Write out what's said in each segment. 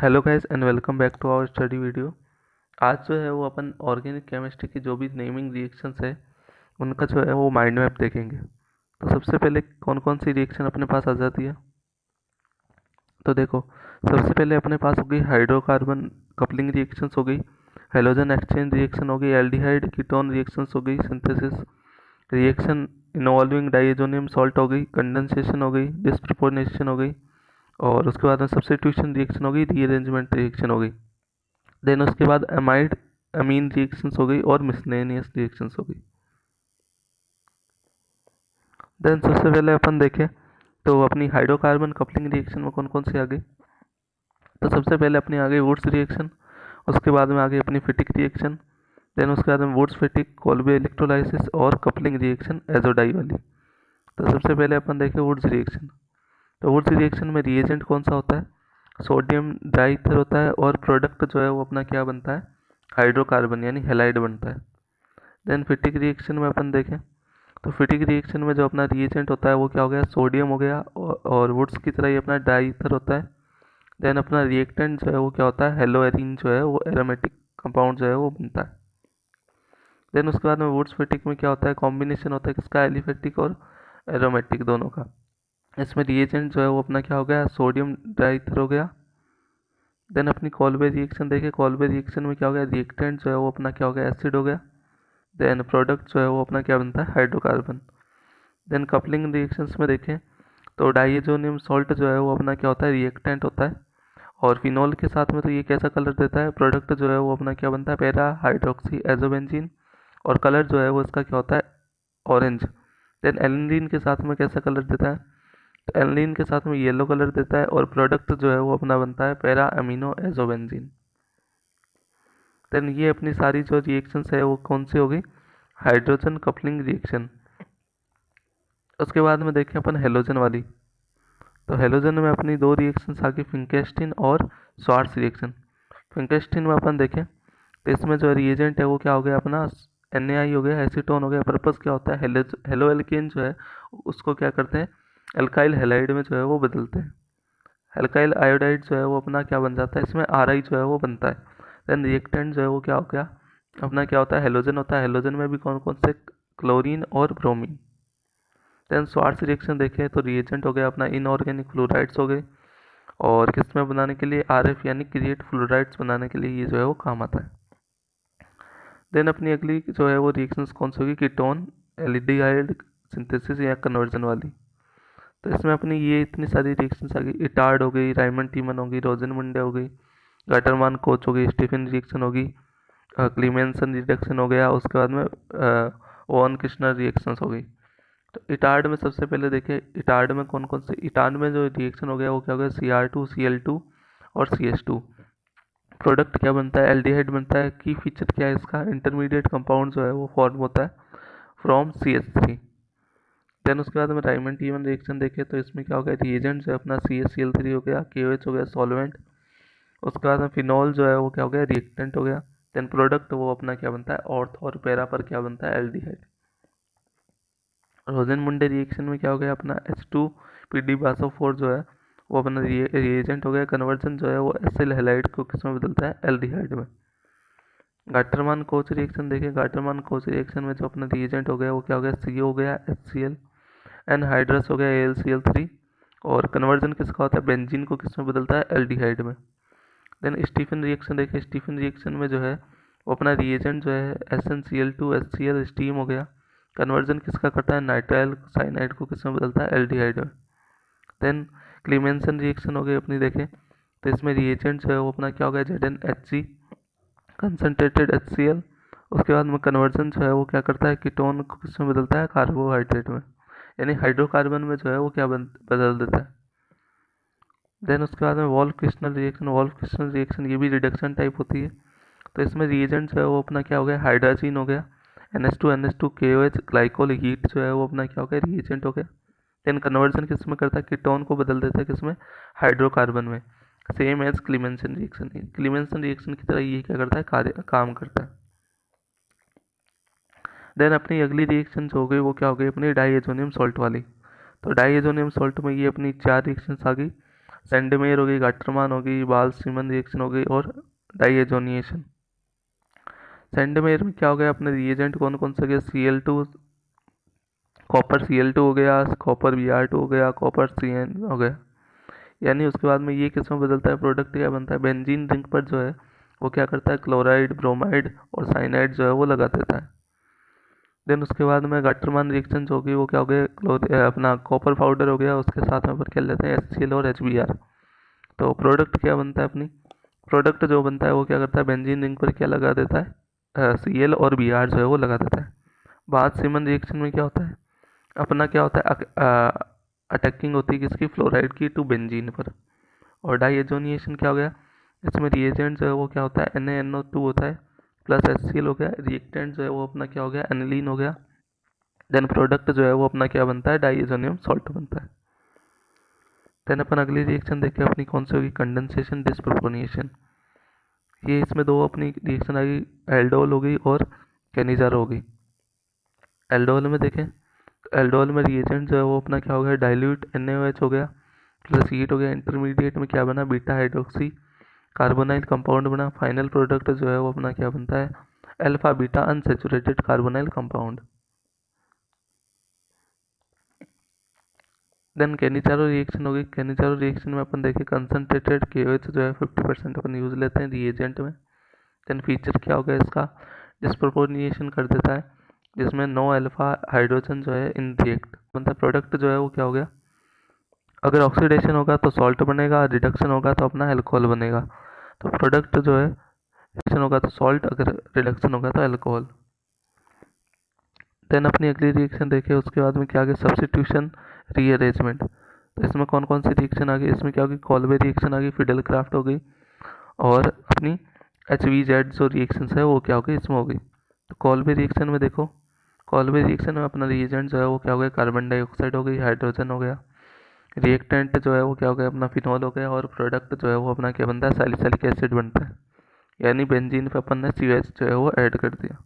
Hello guys and welcome back to our study video. आज जो है वो अपन ऑर्गेनिक केमिस्ट्री की जो भी नेमिंग रिएक्शंस है उनका जो है वो माइंड मैप देखेंगे। तो सबसे पहले कौन कौन सी रिएक्शन अपने पास आ जाती है। तो देखो, सबसे पहले अपने पास होगी हाइड्रोकार्बन कपलिंग रिएक्शंस हो गई, हेलोजन एक्सचेंज रिएक्शन हो गई, एल्डिहाइड कीटोन रिएक्शंस हो गई, synthesis reaction involving diazonium salt हो गई, कंडेंसेशन हो गई, डिस्प्रपोर्शनेशन हो गई, और उसके बाद में सब्स्टिट्यूशन रिएक्शन हो गई, रीअरेंजमेंट रिएक्शन हो गई। देन उसके बाद अमाइड अमीन रिएक्शंस हो गई और मिसलेनियस रिएक्शंस हो गई। देन सबसे पहले अपन देखें तो अपनी हाइड्रोकार्बन कपलिंग रिएक्शन में कौन कौन सी आ गई। तो सबसे पहले अपनी आ गई वुड्स रिएक्शन, उसके बाद में आ गई अपनी फिटिक रिएक्शन, देन उसके बाद में वुड्स फिटिक कोल्बे इलेक्ट्रोलाइसिस और कपलिंग रिएक्शन एजोडाई वाली। तो सबसे पहले अपन देखें वुड्स रिएक्शन। तो वुड्स रिएक्शन में रिएजेंट कौन सा होता है, सोडियम डाइथर होता है, और प्रोडक्ट जो है वो अपना क्या बनता है, हाइड्रोकार्बन यानी हेलाइड बनता है। देन फिटिक रिएक्शन में अपन देखें तो फिटिक रिएक्शन में जो अपना रिएजेंट होता है वो क्या हो गया, सोडियम हो गया, और वुड्स की तरह ही अपना डाईथर होता है। देन अपना रिएक्टेंट जो है वो क्या होता है, हेलो एरीन जो है वो एरोमेटिक कंपाउंड जो है वो बनता है। देन उसके बाद में वुड्स फिटिक में क्या होता है, कॉम्बिनेशन होता है किसका, एलिफेटिक और एरोमेटिक दोनों का। इसमें रिएजेंट जो है वो अपना क्या हो गया, सोडियम डाईथर हो गया। देन अपनी कॉल्बे रिएक्शन देखें, कॉल्बे रिएक्शन में क्या हो गया, रिएक्टेंट जो है वो अपना क्या हो गया, एसिड हो गया। देन प्रोडक्ट जो है वो अपना क्या बनता है, हाइड्रोकार्बन। देन कपलिंग रिएक्शंस में देखें तो डाइएजोनियम सॉल्ट जो है वो अपना क्या होता है, रिएक्टेंट होता है, और फिनॉल के साथ में तो ये कैसा कलर देता है, प्रोडक्ट जो है वो अपना क्या बनता है, पैरा हाइड्रोक्सी एजोबेंजीन, और कलर जो है वो इसका क्या होता है, ऑरेंज। देन एलिलीन के साथ में कैसा कलर देता है, तो एलिलीन के साथ में येलो कलर देता है, और प्रोडक्ट जो है वो अपना बनता है पैरा अमीनो एजोबेंजीन। देन ये अपनी सारी जो रिएक्शंस है वो कौन सी होगी, हाइड्रोजन कपलिंग रिएक्शन। उसके बाद में देखें अपन हेलोजन वाली। तो हेलोजन में अपनी दो रिएक्शंस आ गई, फिंकेस्टीन और स्वार्ट्ज रिएक्शन। फिंकेस्टीन में अपन देखें तो इसमें जो रिएजेंट है वो क्या हो गया अपना, NaI हो गया, एसीटोन हो गया। पर्पस क्या होता है, हेलो एल्केन जो है उसको क्या करते हैं, एल्काइल हेलाइड में जो है वो बदलते हैं। एल्काइल आयोडाइड जो है वो अपना क्या बन जाता है, इसमें RI जो है वो बनता है। देन रिएक्टेंट जो है वो क्या हो गया अपना, क्या होता है, हेलोजन होता है। हेलोजन में भी कौन कौन से, क्लोरीन और ब्रोमीन। देन स्वार्ट्ज रिएक्शन देखें तो रिएजेंट हो गया अपना इनऑर्गेनिक फ्लोराइड्स हो गए, और किसमें बनाने के लिए, RF यानी क्रिएट फ्लोराइड्स बनाने के लिए ये जो है वो काम आता है। देन अपनी अगली जो है वो रिएक्शंस कौन सी होगी, कीटोन एल्डिहाइड सिंथेसिस या कन्वर्जन वाली। तो इसमें अपनी ये इतनी सारी रिएक्शंस आ गई, इटार्ड हो गई, राइमंड टीमन हो गई, रोजनमुंडे हो गई, गाटरमान कोच हो गई, स्टीफन रिएक्शन होगी, क्लीमेंसन रिएक्शन हो गया, उसके बाद में ओवन किश्नर रिएक्शंस हो गई। तो इटार्ड में सबसे पहले देखें, इटार्ड में कौन कौन से, इटार्ड में जो रिएक्शन हो गया वो क्या हो गया, Cr2Cl2 और CH2। प्रोडक्ट क्या बनता है, एल्डिहाइड बनता है। की फीचर क्या है इसका, इंटरमीडिएट कंपाउंड जो है वो फॉर्म होता है फ्रॉम CH3। देन उसके बाद में राइमंड टीमन रिएक्शन देखें तो इसमें क्या हो गया, रिएजेंट जो है अपना CaCl3 हो गया, KOH हो गया सॉल्वेंट। उसके बाद में फिनॉल जो है वो क्या हो गया, रिएक्टेंट हो गया। देन प्रोडक्ट वो अपना क्या बनता है, ऑर्थ और पैरा पर क्या बनता है, एल्डिहाइड। रोजनमुंडे रिएक्शन में क्या हो गया अपना, H2PD-BaSO4 जो है वो अपना रिएजेंट हो गया। कन्वर्जन जो है वो एसिल हेलाइड को किस में बदलता है, एल्डिहाइड में। गाटरमान कोच रिएक्शन देखें, गाटरमान कोच रिएक्शन में जो अपना रिएजेंट हो गया वो क्या हो गया, CO हो गया, HCl, एनहाइड्रस हो गया, AlCl3, और कन्वर्जन किसका होता है, बेंजीन को किस में बदलता है, एल्डिहाइड में। देन स्टीफन रिएक्शन देखें, स्टीफन रिएक्शन में जो है वो अपना रिएजेंट जो है SnCl2 HCl स्टीम हो गया। कन्वर्जन किसका करता है, नाइट्राइल साइनाइड को किस में बदलता है, एल्डिहाइड में। देन क्लीमेंसन रिएक्शन हो गई अपनी देखें तो इसमें रिएजेंट जो है वो अपना क्या हो गया, ZnHg कंसनट्रेटेड HCl। उसके बाद में कन्वर्जन जो है वो क्या करता है, कीटोन को किस में बदलता है, कार्बोहाइड्रेट में, यानी हाइड्रोकार्बन में जो है वो क्या बदल देता है। देन उसके बाद में Wolff crystal reaction, Wolff crystal reaction ये भी रिडक्शन टाइप होती है। तो इसमें रिएजेंट जो है वो अपना क्या हो गया, हाइड्रोजीन हो गया, NH2 KOH ग्लाइकोल हीट जो है वो अपना क्या हो गया, रिएजेंट हो गया। देन कन्वर्जन किस में करता है, कीटोन को बदल देता है किसमें, हाइड्रोकार्बन में। सेम एज क्लीमेंसन रिएक्शन, क्लीमेंसन रिएक्शन की तरह ये क्या करता है, कार्य काम करता है। देन अपनी अगली रिएक्शन जो हो गई वो क्या हो गई, अपनी डाइएजोनियम सॉल्ट वाली। तो डाइएजोनियम सॉल्ट में ये अपनी चार रिएक्शंस आ गई, सेंडमेयर हो गई, गाटरमान हो गई, बाल-सीमन रिएक्शन हो गई और डाइएजोनिएशन। सेंडमेयर में क्या हो गया, अपने रिएजेंट कौन कौन से गए, Cl2 कॉपर Cl2 हो गया, कॉपर Br2 हो गया, कॉपर Cn हो गया। यानी उसके बाद में ये किस में बदलता है, प्रोडक्ट क्या बनता है, बेंजीन रिंग पर जो है वो क्या करता है, क्लोराइड, ब्रोमाइड और साइनाइड जो है वो लगा देता है। देन उसके बाद में गाटरमान रिएक्शन जो होगी वो क्या हो गया, अपना कॉपर पाउडर हो गया, उसके साथ में पर क्या लेते हैं HCl और HBr। तो प्रोडक्ट क्या बनता है, अपनी प्रोडक्ट जो बनता है वो क्या करता है, बेंजीन रिंग पर क्या लगा देता है, Cl और Br जो है वो लगा देता है। बाद सीमन रिएक्शन में क्या होता है, अपना क्या होता है, अटैकिंग होती है किसकी, फ्लोराइड की टू बेंजीन पर। और डाइएजोनिएशन क्या हो गया, इसमें रिएजेंट जो है वो क्या होता है, NaNO2 होता है प्लस HCl हो गया, रिएक्टेंट जो है वो अपना क्या हो गया, एनिलीन हो गया। देन प्रोडक्ट जो है वो अपना क्या बनता है, डाइएजोनियम सॉल्ट बनता है। देन अपन अगली रिएक्शन देखें अपनी कौन सी होगी, कंडेंसेशन डिस्प्रोपोर्शनेशन। ये इसमें दो अपनी रिएक्शन आ गई, एल्डोल हो गई और कैनिजार हो गई। एल्डोल में देखें, एल्डोल में रिएजेंट जो है वो अपना क्या हो गया, डाइल्यूट NaOH हो गया प्लस हीट हो गया, इंटरमीडिएट में क्या बना, बीटा हाइड्रोक्सी कार्बोनाइल कंपाउंड बना। फाइनल प्रोडक्ट जो है वो अपना क्या बनता है, alpha beta unsaturated carbonyl compound. Then Cannizzaro reaction होगी, कैनिचारो रिएक्शन में अपन देखें कंसनट्रेटेड KOH जो है 50% अपन यूज लेते हैं रिएजेंट में। देन फीचर क्या होगा इसका, डिस्प्रोपोर्शनेशन कर देता है, जिसमें नो अल्फा हाइड्रोजन जो है इन रिएक्ट मतलब प्रोडक्ट जो है वो क्या हो गया, अगर ऑक्सीडेशन होगा तो सॉल्ट बनेगा, रिडक्शन होगा तो अपना एल्कोहल बनेगा। तो प्रोडक्ट जो है रिडक्शन होगा तो सॉल्ट, अगर रिडक्शन होगा तो एल्कोहल। देन अपनी अगली रिएक्शन देखें, उसके बाद में क्या आ गया, सब्सटीट्यूशन रीअरेंजमेंट। तो इसमें कौन कौन सी रिएक्शन आ गई, इसमें क्या होगी, कॉल्वे रिएक्शन आ गई, फिडेल क्राफ्ट हो गई और अपनी HVZ जो रिएक्शन है वो क्या हो गई, इसमें हो गई। तो कॉल्वे रिएक्शन में देखो, कॉल्वे रिएक्शन में अपना रिएजेंट जो है वो क्या हो गया, कार्बन डाइऑक्साइड हो गई, हाइड्रोजन हो गया। रिएक्टेंट जो है वो क्या हो गया, अपना फिनॉल हो गया और प्रोडक्ट जो है वो अपना क्या बनता है, सैलिसिलिक एसिड बनता है। यानी बेंजीन पे अपन ने CH जो है वो ऐड कर दिया।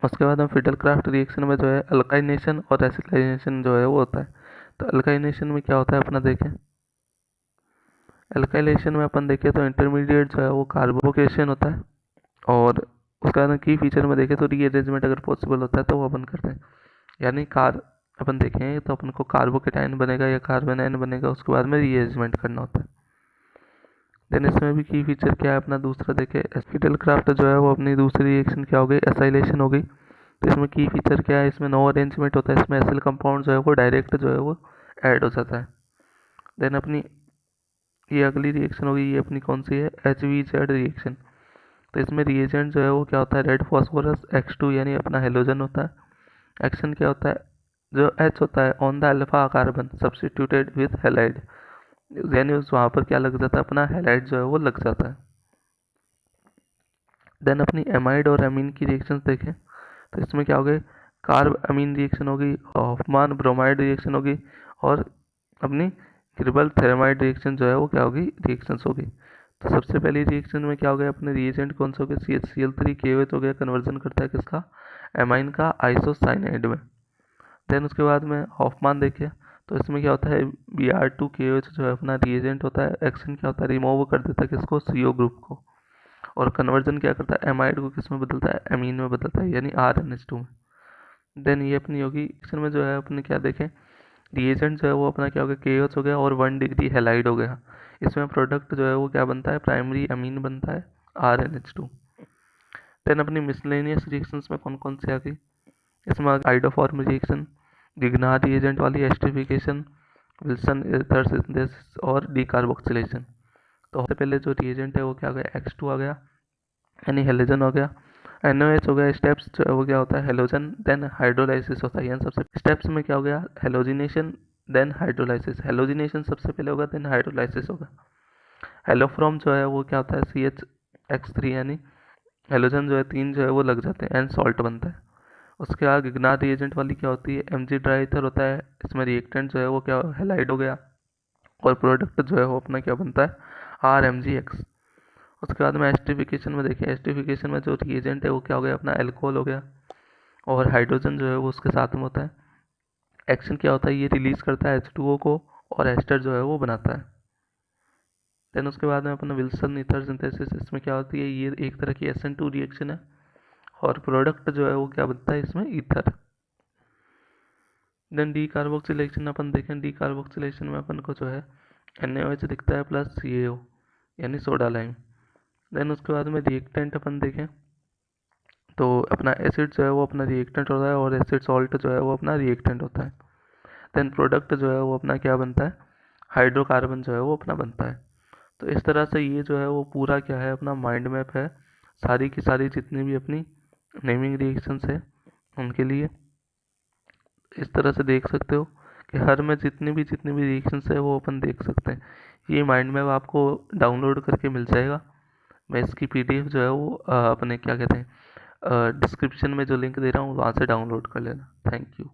उसके बाद हम फिडल क्राफ्ट रिएक्शन में जो है अल्काइनेशन और एसिलाइजेशन जो है वो होता है। तो अल्काइनेशन में क्या होता है अपना देखें, अल्काइलेशन में अपन देखें तो इंटरमीडिएट जो है वो कार्बोकेशन होता है और उसका ना की फीचर में देखें तो रीअरेंजमेंट अगर पॉसिबल होता है तो वो अपन करते हैं। यानी कार अपन देखें तो अपन को कार्बोकेटाइन बनेगा या कार्बोनाइन बनेगा, उसके बाद में रीअरेंजमेंट करना होता है। देन इसमें भी की फीचर क्या है अपना दूसरा देखें, फिडल क्राफ्ट जो है वो अपनी दूसरी रिएक्शन क्या हो गई, एसाइलेशन हो गई। तो इसमें की फीचर क्या है, इसमें नो अरेंजमेंट होता है, इसमें एसिल कंपाउंड जो है वो डायरेक्ट जो है वो ऐड हो जाता है। देन अपनी ये अगली रिएक्शन होगी, ये अपनी कौन सी है, HVZ रिएक्शन। तो इसमें रिएजेंट जो है वो क्या होता है, रेड फॉस्फोरस X2 यानी अपना हेलोजन होता है। एक्शन क्या होता है, जो H होता है on the alpha carbon substituted with halide, यानी उस वहाँ पर क्या लग जाता है, अपना हेलाइड जो है वो लग जाता है। देन अपनी एमाइड और अमीन की रिएक्शन देखें तो इसमें क्या हो गई, कार्ब अमीन रिएक्शन होगी, हॉफमान ब्रोमाइड रिएक्शन होगी और अपनी क्रिबल थेरामाइड रिएक्शन जो है वो क्या होगी, रिएक्शंस होगी। तो सबसे पहली रिएक्शन में क्या हो गया, अपने रिएजेंट कौन सा हो गया, CHCl3 KOH हो गया, कन्वर्जन करता है किसका, एमाइन का आइसोसाइनाइड में। देन उसके बाद में हॉफमान देखिए तो इसमें क्या होता है, Br2 KOH जो है अपना रिएजेंट होता है, एक्शन क्या होता है, रिमूव कर देता है किसको, CO ग्रुप को। और कन्वर्जन क्या करता है, एमाइड को किस में बदलता है, एमीन में बदलता है, यानी RNH2 में। देन ये अपनी होगी एक्शन में जो है अपने क्या देखें, रिएजेंट जो है वो अपना क्या हो गया, KOH हो गया और 1 डिग्री हेलाइड हो गया। इसमें प्रोडक्ट जो है वो क्या बनता है, प्राइमरी अमीन बनता है RNH2। देन अपनी मिसलेनियस रिएक्शंस में कौन कौन सी आ गई, इसमें आइडोफॉर्म रिएक्शन, गिग्नार रिएजेंट वाली, एस्टरिफिकेशन, विल्सन ईथर सिंथेसिस और डीकार्बोक्सिलेशन। तो सबसे पहले जो रिएजेंट है वो क्या हो गया, X2 आ गया यानी हेलोजन हो गया। NOH हो गया, स्टेप्स जो है वो क्या होता है, हेलोजन देन हाइड्रोलाइसिस होता है। यानी सबसे स्टेप्स में क्या हो गया, हेलोजिनेशन देन हाइड्रोलाइसिस, हेलोजिनेशन सबसे पहले होगा देन हाइड्रोलाइसिस होगा। हेलोफ्रॉम जो है वो क्या होता है, CHX3 यानी हेलोजन जो है 3 जो है वो लग जाते हैं एंड सॉल्ट बनता है। उसके बाद गिग्नार रिएजेंट वाली क्या होती है, Mg ड्राइथर होता है, इसमें रिएक्टेंट जो है वो क्या हेलाइड हो गया और प्रोडक्ट जो है वो अपना क्या बनता है, RMgX। उसके बाद में एस्टिफिकेशन में देखिए, एस्टिफिकेशन में जो रिएजेंट है वो क्या हो गया, अपना एल्कोहल हो गया और हाइड्रोजन जो है वो उसके साथ में होता है। एक्शन क्या होता है, ये रिलीज करता है H2O को और एस्टर जो है वो बनाता है। देन उसके बाद में अपना विल्सन ईथर सिंथेसिस, इसमें क्या होती है, ये एक तरह की SN2 रिएक्शन है और प्रोडक्ट जो है वो क्या बनता है इसमें, ईथर। देन डी कार्बोक्सिलेशन अपन देखें, डी कार्बोक्सिलेशन में अपन को जो है NaOH दिखता है प्लस CaO यानी सोडा लाइम। देन उसके बाद में रिएक्टेंट अपन देखें तो अपना एसिड जो है वो अपना रिएक्टेंट होता है और एसिड सॉल्ट जो है वो अपना रिएक्टेंट होता है। देन प्रोडक्ट जो है वो अपना क्या बनता है, हाइड्रोकार्बन जो है वो अपना बनता है। तो इस तरह से ये जो है वो पूरा क्या है, अपना माइंड मैप है सारी की सारी जितनी भी अपनी नेमिंग रिएक्शंस है उनके लिए। इस तरह से देख सकते हो कि हर में जितनी भी रिएक्शंस है वो अपन देख सकते हैं। ये माइंड मैप आपको डाउनलोड करके मिल जाएगा। मैं इसकी PDF जो है वो अपने क्या कहते हैं डिस्क्रिप्शन में जो लिंक दे रहा हूँ वहाँ से डाउनलोड कर लेना। Thank you.